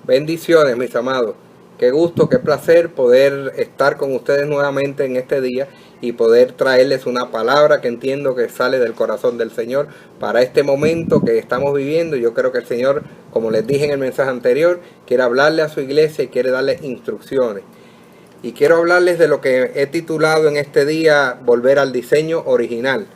Bendiciones, mis amados. Qué gusto, qué placer poder estar con ustedes nuevamente en este día y poder traerles una palabra que entiendo que sale del corazón del Señor para este momento que estamos viviendo. Yo creo que el Señor, como les dije en el mensaje anterior, quiere hablarle a su iglesia y quiere darles instrucciones. Y quiero hablarles de lo que he titulado en este día, Volver al diseño original.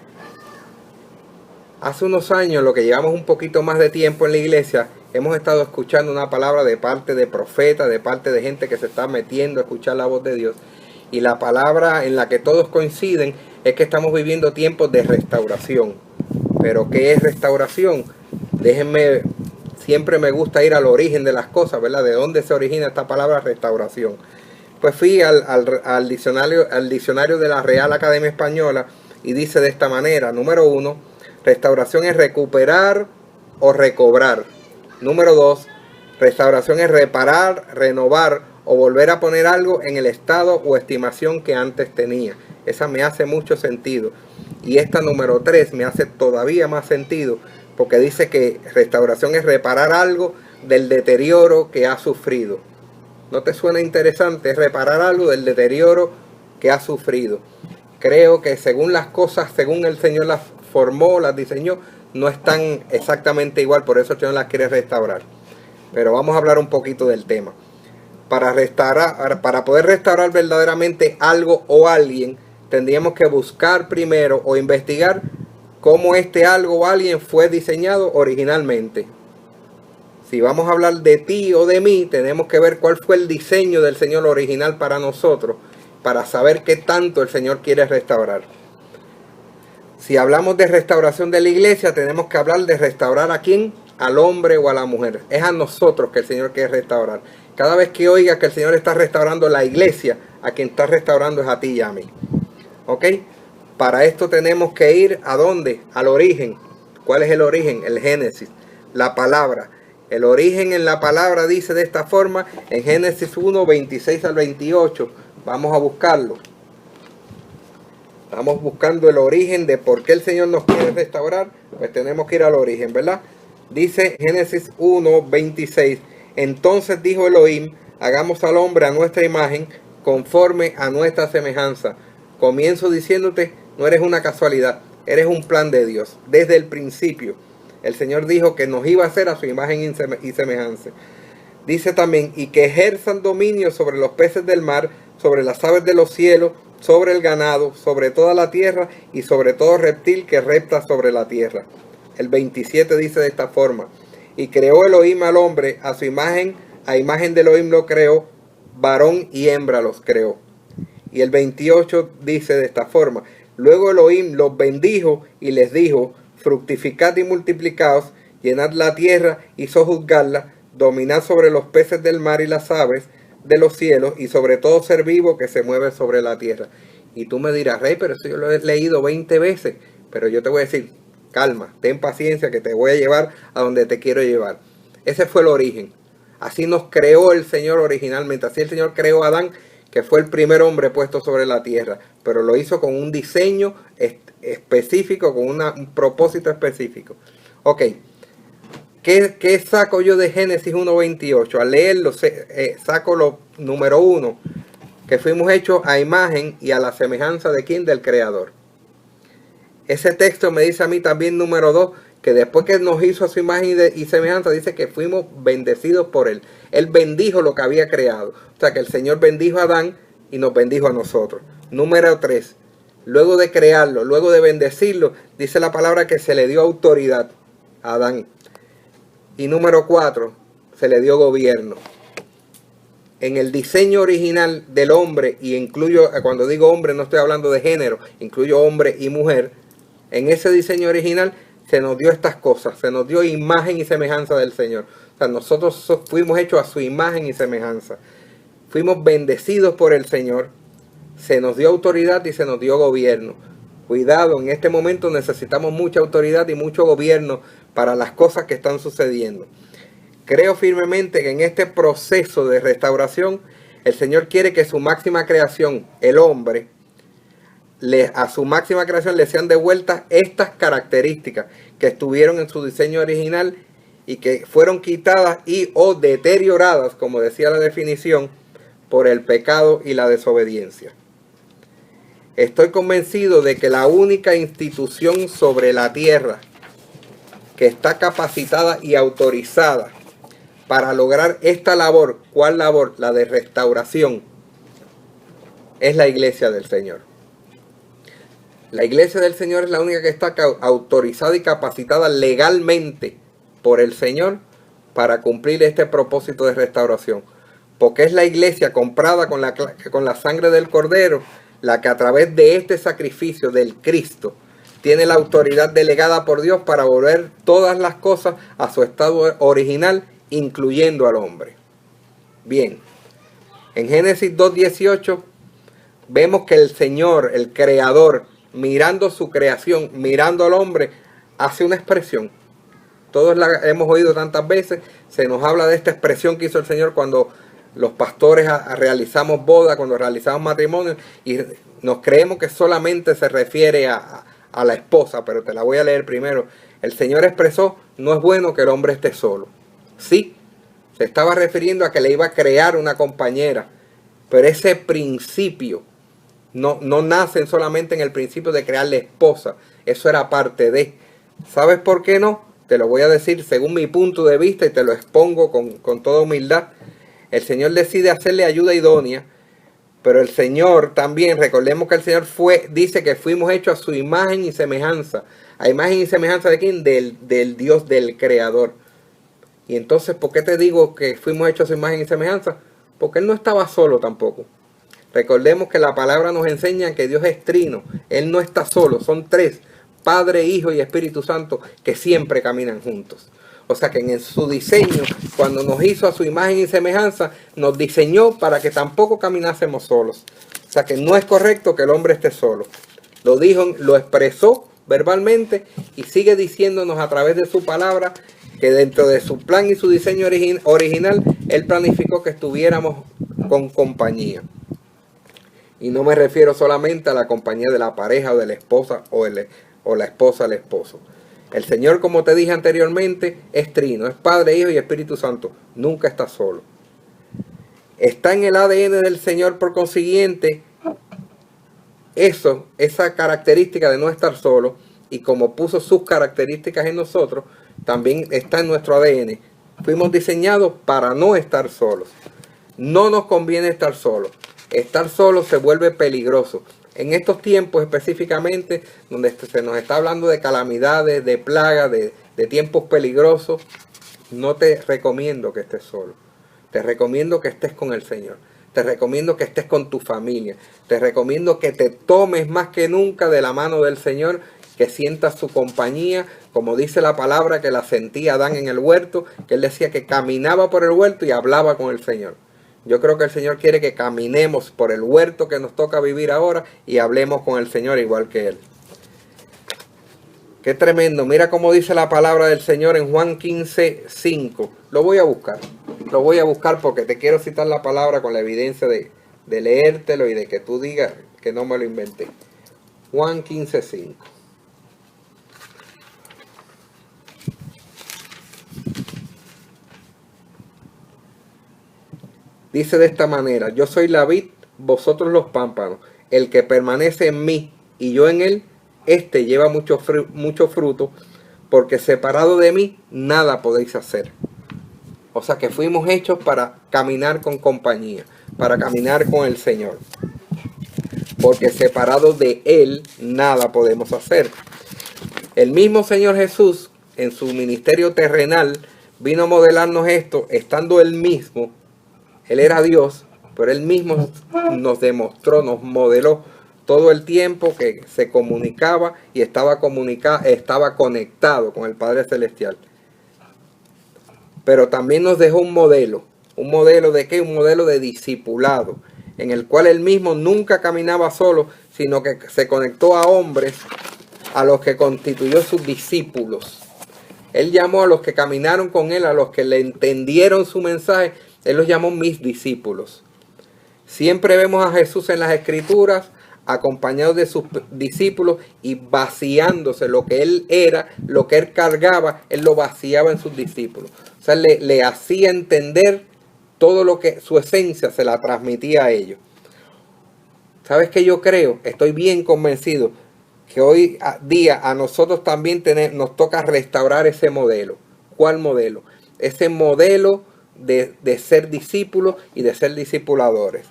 Hace unos años, lo que llevamos un poquito más de tiempo en la iglesia, hemos estado escuchando una palabra de parte de profetas, de parte de gente que se está metiendo a escuchar la voz de Dios. Y la palabra en la que todos coinciden es que estamos viviendo tiempos de restauración. Pero ¿qué es restauración? Déjenme, siempre me gusta ir al origen de las cosas, ¿verdad? ¿De dónde se origina esta palabra restauración? Pues fui al diccionario de la Real Academia Española y dice de esta manera: número 1, restauración es recuperar o recobrar. Número 2, restauración es reparar, renovar o volver a poner algo en el estado o estimación que antes tenía. Esa me hace mucho sentido. Y esta número 3 me hace todavía más sentido, porque dice que restauración es reparar algo del deterioro que ha sufrido. ¿No te suena interesante? Es reparar algo del deterioro que ha sufrido. Creo que según las cosas, según el Señor las formó, las diseñó, no están exactamente igual, por eso el Señor las quiere restaurar. Pero vamos a hablar un poquito del tema. Para poder restaurar verdaderamente algo o alguien, tendríamos que buscar primero o investigar cómo este algo o alguien fue diseñado originalmente. Si vamos a hablar de ti o de mí, tenemos que ver cuál fue el diseño del Señor original para nosotros, para saber qué tanto el Señor quiere restaurar. Si hablamos de restauración de la iglesia, tenemos que hablar de restaurar ¿a quién? Al hombre o a la mujer. Es a nosotros que el Señor quiere restaurar. Cada vez que oiga que el Señor está restaurando la iglesia, a quien está restaurando es a ti y a mí. ¿Ok? Para esto tenemos que ir ¿a dónde? Al origen. ¿Cuál es el origen? El Génesis, la palabra. El origen en la palabra dice de esta forma, en Génesis 1, 26 al 28. Vamos a buscarlo. Estamos buscando el origen de por qué el Señor nos quiere restaurar. Pues tenemos que ir al origen, ¿verdad? Dice Génesis 1, 26. Entonces dijo Elohim, hagamos al hombre a nuestra imagen, conforme a nuestra semejanza. Comienzo diciéndote, no eres una casualidad, eres un plan de Dios. Desde el principio, el Señor dijo que nos iba a hacer a su imagen y semejanza. Dice también, y que ejerzan dominio sobre los peces del mar, sobre las aves de los cielos, sobre el ganado, sobre toda la tierra y sobre todo reptil que repta sobre la tierra. El 27 dice de esta forma, y creó Elohim al hombre a su imagen, a imagen de Elohim lo creó, varón y hembra los creó. Y el 28 dice de esta forma, luego Elohim los bendijo y les dijo, fructificad y multiplicaos, llenad la tierra y sojuzgadla, dominad sobre los peces del mar y las aves de los cielos y sobre todo ser vivo que se mueve sobre la tierra. Y tú me dirás, Rey, pero eso yo lo he leído 20 veces. Pero yo te voy a decir, calma, ten paciencia que te voy a llevar a donde te quiero llevar. Ese fue el origen. Así nos creó el Señor originalmente. Así el Señor creó a Adán, que fue el primer hombre puesto sobre la tierra. Pero lo hizo con un diseño específico, con un propósito específico. Ok. ¿Qué saco yo de Génesis 1.28? Al leerlo, saco lo número 1, que fuimos hechos a imagen y a la semejanza de ¿quién? Del Creador. Ese texto me dice a mí también, número 2, que después que nos hizo a su imagen y semejanza, dice que fuimos bendecidos por Él. Él bendijo lo que había creado. O sea, que el Señor bendijo a Adán y nos bendijo a nosotros. Número 3, luego de crearlo, luego de bendecirlo, dice la palabra que se le dio autoridad a Adán. Y número 4, se le dio gobierno. En el diseño original del hombre, y incluyo, cuando digo hombre no estoy hablando de género, incluyo hombre y mujer. En ese diseño original se nos dio estas cosas, se nos dio imagen y semejanza del Señor. O sea, nosotros fuimos hechos a su imagen y semejanza. Fuimos bendecidos por el Señor, se nos dio autoridad y se nos dio gobierno. Cuidado, en este momento necesitamos mucha autoridad y mucho gobierno para las cosas que están sucediendo. Creo firmemente que en este proceso de restauración, el Señor quiere que su máxima creación, el hombre, a su máxima creación le sean devueltas estas características que estuvieron en su diseño original y que fueron quitadas y o deterioradas, como decía la definición, por el pecado y la desobediencia. Estoy convencido de que la única institución sobre la tierra que está capacitada y autorizada para lograr esta labor, ¿cuál labor? La de restauración, es la iglesia del Señor. La iglesia del Señor es la única que está autorizada y capacitada legalmente por el Señor para cumplir este propósito de restauración. Porque es la iglesia comprada con la sangre del Cordero, la que a través de este sacrificio del Cristo tiene la autoridad delegada por Dios para volver todas las cosas a su estado original, incluyendo al hombre. Bien, en Génesis 2:18 vemos que el Señor, el Creador, mirando su creación, mirando al hombre, hace una expresión. Todos la hemos oído tantas veces, se nos habla de esta expresión que hizo el Señor cuando los pastores realizamos boda, cuando realizamos matrimonio, y nos creemos que solamente se refiere a la esposa, pero te la voy a leer primero. El Señor expresó, no es bueno que el hombre esté solo. Sí, se estaba refiriendo a que le iba a crear una compañera, pero ese principio no nace solamente en el principio de crear la esposa, eso era parte de. ¿Sabes por qué no? Te lo voy a decir según mi punto de vista y te lo expongo con toda humildad. El Señor decide hacerle ayuda idónea, pero el Señor también, recordemos que el Señor dice que fuimos hechos a su imagen y semejanza. ¿A imagen y semejanza de quién? Del Dios, del Creador. Y entonces, ¿por qué te digo que fuimos hechos a su imagen y semejanza? Porque Él no estaba solo tampoco. Recordemos que la palabra nos enseña que Dios es trino. Él no está solo, son tres, Padre, Hijo y Espíritu Santo, que siempre caminan juntos. O sea que en su diseño, cuando nos hizo a su imagen y semejanza, nos diseñó para que tampoco caminásemos solos. O sea que no es correcto que el hombre esté solo. Lo dijo, lo expresó verbalmente y sigue diciéndonos a través de su palabra que dentro de su plan y su diseño original, Él planificó que estuviéramos con compañía. Y no me refiero solamente a la compañía de la pareja o de la esposa o la esposa al esposo. El Señor, como te dije anteriormente, es trino, es Padre, Hijo y Espíritu Santo. Nunca está solo. Está en el ADN del Señor, por consiguiente, esa característica de no estar solo, y como puso sus características en nosotros, también está en nuestro ADN. Fuimos diseñados para no estar solos. No nos conviene estar solos. Estar solo se vuelve peligroso. En estos tiempos específicamente, donde se nos está hablando de calamidades, de plagas, de tiempos peligrosos, no te recomiendo que estés solo. Te recomiendo que estés con el Señor. Te recomiendo que estés con tu familia. Te recomiendo que te tomes más que nunca de la mano del Señor, que sientas su compañía, como dice la palabra que la sentía Adán en el huerto, que él decía que caminaba por el huerto y hablaba con el Señor. Yo creo que el Señor quiere que caminemos por el huerto que nos toca vivir ahora y hablemos con el Señor igual que Él. Qué tremendo. Mira cómo dice la palabra del Señor en Juan 15:5. Lo voy a buscar porque te quiero citar la palabra con la evidencia de leértelo y de que tú digas que no me lo inventé. Juan 15:5. Dice de esta manera: yo soy la vid, vosotros los pámpanos. El que permanece en mí y yo en él, éste lleva mucho fruto, porque separado de mí nada podéis hacer. O sea que fuimos hechos para caminar con compañía, para caminar con el Señor. Porque separado de Él nada podemos hacer. El mismo Señor Jesús, en su ministerio terrenal, vino a modelarnos esto, estando Él mismo. Él era Dios, pero Él mismo nos demostró, nos modeló todo el tiempo que se comunicaba y estaba conectado con el Padre Celestial. Pero también nos dejó un modelo. ¿Un modelo de qué? Un modelo de discipulado, en el cual Él mismo nunca caminaba solo, sino que se conectó a hombres a los que constituyó sus discípulos. Él llamó a los que caminaron con Él, a los que le entendieron su mensaje. Él los llamó mis discípulos. Siempre vemos a Jesús en las Escrituras acompañado de sus discípulos y vaciándose lo que él era, lo que él cargaba, él lo vaciaba en sus discípulos. O sea, le hacía entender todo lo que su esencia se la transmitía a ellos. ¿Sabes qué yo creo? Estoy bien convencido que hoy día a nosotros también nos toca restaurar ese modelo. ¿Cuál modelo? Ese modelo de ser discípulos y de ser discipuladores.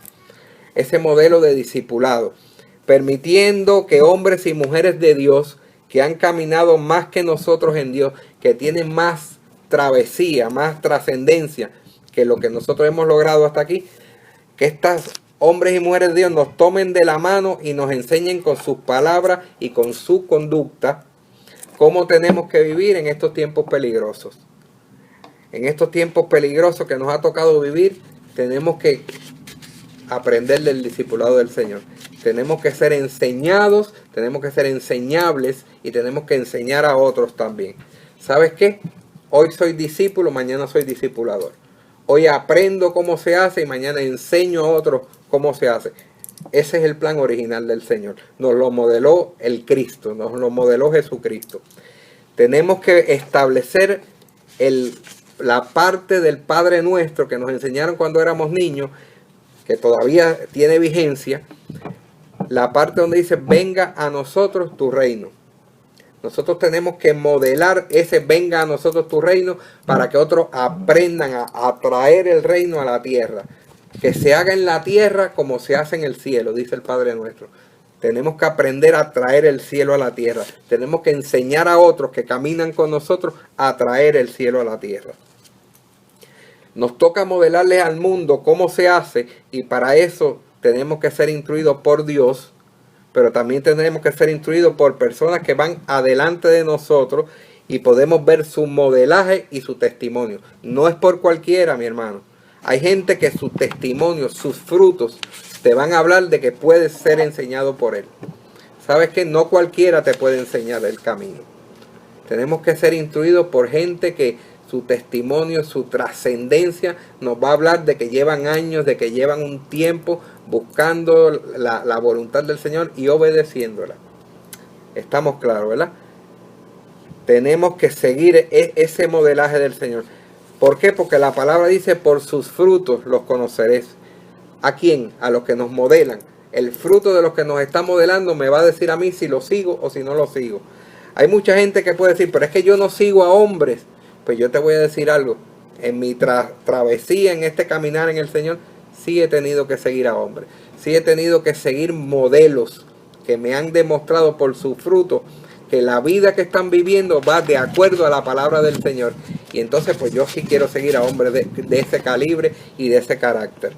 Ese modelo de discipulado. Permitiendo que hombres y mujeres de Dios que han caminado más que nosotros en Dios, que tienen más travesía, más trascendencia que lo que nosotros hemos logrado hasta aquí, que estas hombres y mujeres de Dios nos tomen de la mano y nos enseñen con sus palabras y con su conducta cómo tenemos que vivir en estos tiempos peligrosos. En estos tiempos peligrosos que nos ha tocado vivir, tenemos que aprender del discipulado del Señor. Tenemos que ser enseñados, tenemos que ser enseñables y tenemos que enseñar a otros también. ¿Sabes qué? Hoy soy discípulo, mañana soy discipulador. Hoy aprendo cómo se hace y mañana enseño a otros cómo se hace. Ese es el plan original del Señor. Nos lo modeló el Cristo, nos lo modeló Jesucristo. Tenemos que establecer la parte del Padre Nuestro que nos enseñaron cuando éramos niños, que todavía tiene vigencia. La parte donde dice, venga a nosotros tu reino. Nosotros tenemos que modelar ese venga a nosotros tu reino para que otros aprendan a traer el reino a la tierra. Que se haga en la tierra como se hace en el cielo, dice el Padre Nuestro. Tenemos que aprender a traer el cielo a la tierra. Tenemos que enseñar a otros que caminan con nosotros a traer el cielo a la tierra. Nos toca modelarles al mundo cómo se hace y para eso tenemos que ser instruidos por Dios. Pero también tenemos que ser instruidos por personas que van adelante de nosotros y podemos ver su modelaje y su testimonio. No es por cualquiera, mi hermano. Hay gente que su testimonio, sus frutos, te van a hablar de que puedes ser enseñado por él. ¿Sabes qué? No cualquiera te puede enseñar el camino. Tenemos que ser instruidos por gente que su testimonio, su trascendencia nos va a hablar de que llevan años, de que llevan un tiempo buscando la voluntad del Señor y obedeciéndola. Estamos claros, ¿verdad? Tenemos que seguir ese modelaje del Señor. ¿Por qué? Porque la palabra dice, por sus frutos los conoceréis. ¿A quién? A los que nos modelan. El fruto de los que nos está modelando me va a decir a mí si lo sigo o si no lo sigo. Hay mucha gente que puede decir, pero es que yo no sigo a hombres. Pues yo te voy a decir algo. En mi travesía, en este caminar en el Señor, sí he tenido que seguir a hombres. Sí he tenido que seguir modelos que me han demostrado por su fruto que la vida que están viviendo va de acuerdo a la palabra del Señor. Y entonces pues yo sí quiero seguir a hombres de ese calibre y de ese carácter.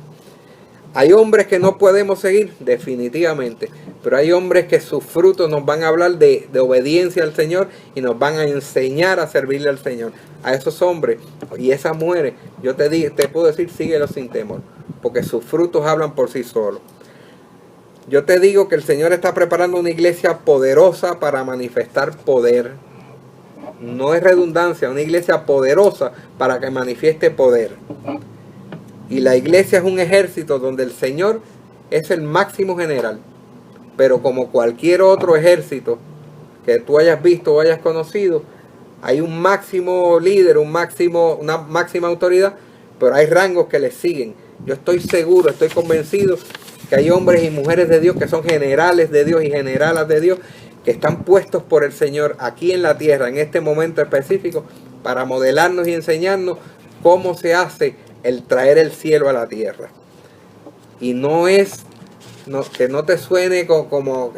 Hay hombres que no podemos seguir, definitivamente. Pero hay hombres que sus frutos nos van a hablar de obediencia al Señor y nos van a enseñar a servirle al Señor. A esos hombres y esas mujeres, yo te puedo decir, síguelos sin temor. Porque sus frutos hablan por sí solos. Yo te digo que el Señor está preparando una iglesia poderosa para manifestar poder. No es redundancia, una iglesia poderosa para que manifieste poder. Y la iglesia es un ejército donde el Señor es el máximo general. Pero como cualquier otro ejército que tú hayas visto o hayas conocido, hay un máximo líder, una máxima autoridad, pero hay rangos que le siguen. Yo estoy seguro, estoy convencido que hay hombres y mujeres de Dios que son generales de Dios y generalas de Dios que están puestos por el Señor aquí en la tierra, en este momento específico, para modelarnos y enseñarnos cómo se hace el traer el cielo a la tierra. Y no es, que no te suene como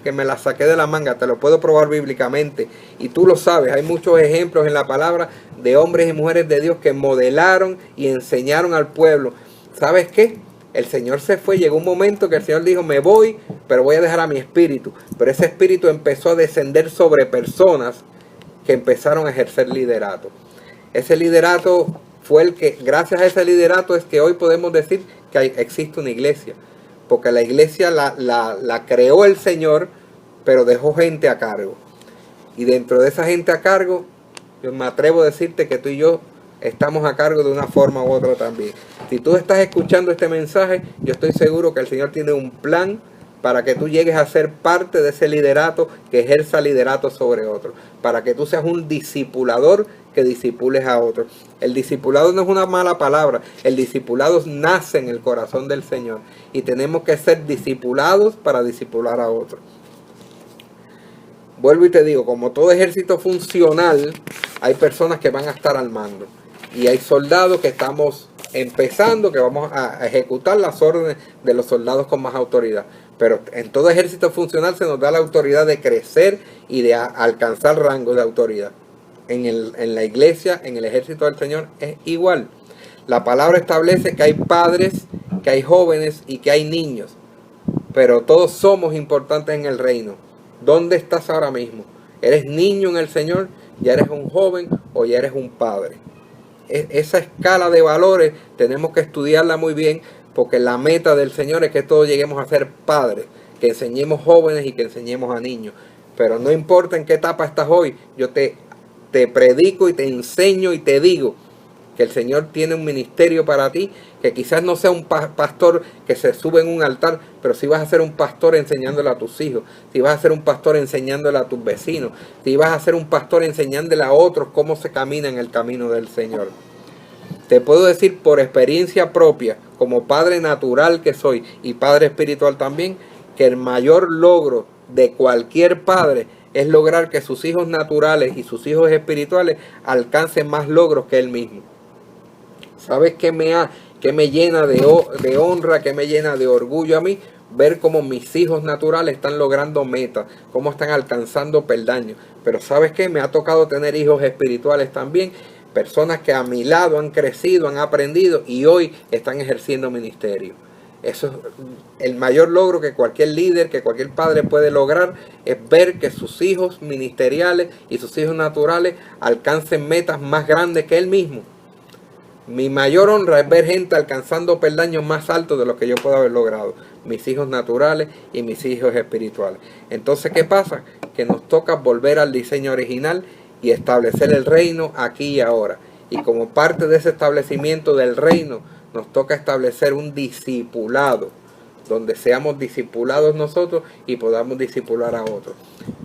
que me la saqué de la manga, te lo puedo probar bíblicamente. Y tú lo sabes, hay muchos ejemplos en la palabra de hombres y mujeres de Dios que modelaron y enseñaron al pueblo. ¿Sabes qué? El Señor se fue, llegó un momento que el Señor dijo, me voy, pero voy a dejar a mi espíritu. Pero ese espíritu empezó a descender sobre personas que empezaron a ejercer liderato. Ese liderato fue el que, gracias a ese liderato, es que hoy podemos decir que existe una iglesia. Porque la iglesia la creó el Señor, pero dejó gente a cargo. Y dentro de esa gente a cargo, yo me atrevo a decirte que tú y yo estamos a cargo de una forma u otra también. Si tú estás escuchando este mensaje, yo estoy seguro que el Señor tiene un plan para que tú llegues a ser parte de ese liderato que ejerza liderato sobre otro, para que tú seas un discipulador que discipules a otros. El discipulado no es una mala palabra, el discipulado nace en el corazón del Señor y tenemos que ser discipulados para discipular a otros. Vuelvo y te digo, como todo ejército funcional, hay personas que van a estar al mando y hay soldados que estamos empezando, que vamos a ejecutar las órdenes de los soldados con más autoridad. Pero en todo ejército funcional se nos da la autoridad de crecer y de alcanzar rango de autoridad. En la iglesia, en el ejército del Señor, es igual. La palabra establece que hay padres, que hay jóvenes y que hay niños. Pero todos somos importantes en el reino. ¿Dónde estás ahora mismo? ¿Eres niño en el Señor? ¿Ya eres un joven o ya eres un padre? Esa escala de valores tenemos que estudiarla muy bien, porque la meta del Señor es que todos lleguemos a ser padres, que enseñemos jóvenes y que enseñemos a niños. Pero no importa en qué etapa estás hoy, yo te predico y te enseño y te digo que el Señor tiene un ministerio para ti, que quizás no sea un pastor que se sube en un altar, pero si vas a ser un pastor enseñándole a tus hijos, si vas a ser un pastor enseñándole a tus vecinos, si vas a ser un pastor enseñándole a otros cómo se camina en el camino del Señor. Te puedo decir por experiencia propia, como padre natural que soy y padre espiritual también, que el mayor logro de cualquier padre es lograr que sus hijos naturales y sus hijos espirituales alcancen más logros que él mismo. ¿Sabes qué me llena de honra, qué me llena de orgullo a mí? Ver cómo mis hijos naturales están logrando metas, cómo están alcanzando peldaños. Pero ¿sabes qué? Me ha tocado tener hijos espirituales también, personas que a mi lado han crecido, han aprendido y hoy están ejerciendo ministerio. Eso es el mayor logro que cualquier líder, que cualquier padre puede lograr, es ver que sus hijos ministeriales y sus hijos naturales alcancen metas más grandes que él mismo. Mi mayor honra es ver gente alcanzando peldaños más altos de los que yo puedo haber logrado. Mis hijos naturales y mis hijos espirituales. Entonces, ¿qué pasa? Que nos toca volver al diseño original y establecer el reino aquí y ahora. Y como parte de ese establecimiento del reino, nos toca establecer un discipulado, donde seamos discipulados nosotros y podamos discipular a otros.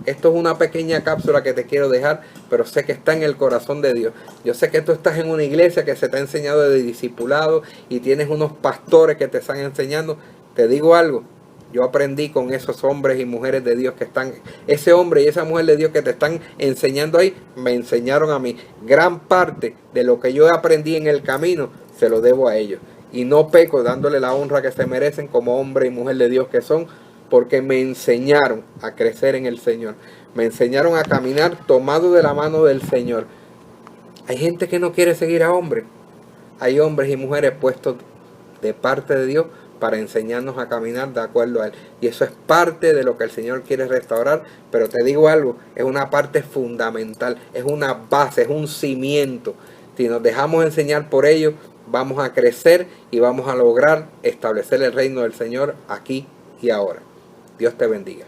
Esto es una pequeña cápsula que te quiero dejar, pero sé que está en el corazón de Dios. Yo sé que tú estás en una iglesia que se te ha enseñado de discipulado y tienes unos pastores que te están enseñando. Te digo algo, yo aprendí con esos hombres y mujeres de Dios que están, ese hombre y esa mujer de Dios que te están enseñando ahí, me enseñaron a mí. Gran parte de lo que yo aprendí en el camino se lo debo a ellos. Y no peco dándole la honra que se merecen como hombre y mujer de Dios que son, porque me enseñaron a crecer en el Señor. Me enseñaron a caminar tomado de la mano del Señor. Hay gente que no quiere seguir a hombres. Hay hombres y mujeres puestos de parte de Dios para enseñarnos a caminar de acuerdo a Él. Y eso es parte de lo que el Señor quiere restaurar. Pero te digo algo, es una parte fundamental, es una base, es un cimiento. Si nos dejamos enseñar por ellos, vamos a crecer y vamos a lograr establecer el reino del Señor aquí y ahora. Dios te bendiga.